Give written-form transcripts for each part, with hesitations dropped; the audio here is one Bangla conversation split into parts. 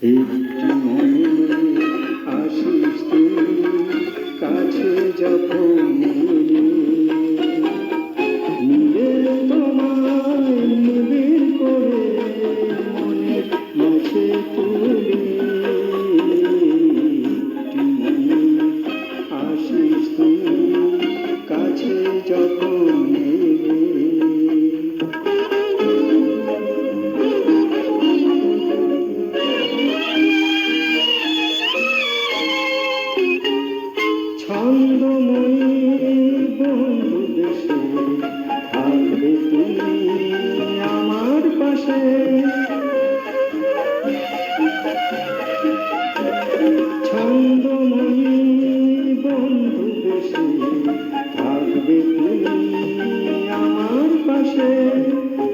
একটি মনে আসিস তুই কাছে যখন নিলে তোমায় নিবিড় করে মনের মাঝে তুলে একটি মনে আসিস তুই কাছে যখন ছন্দময়ী বন্ধু দেশে থাকবে তুমি আমার পাশে ছন্দময়ী বন্ধু দেশে থাকবে তুমি আমার পাশে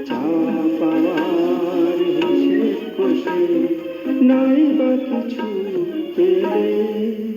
চাওয়া পাওয়ার হিসেব কষে নাই বা কিছু পেলে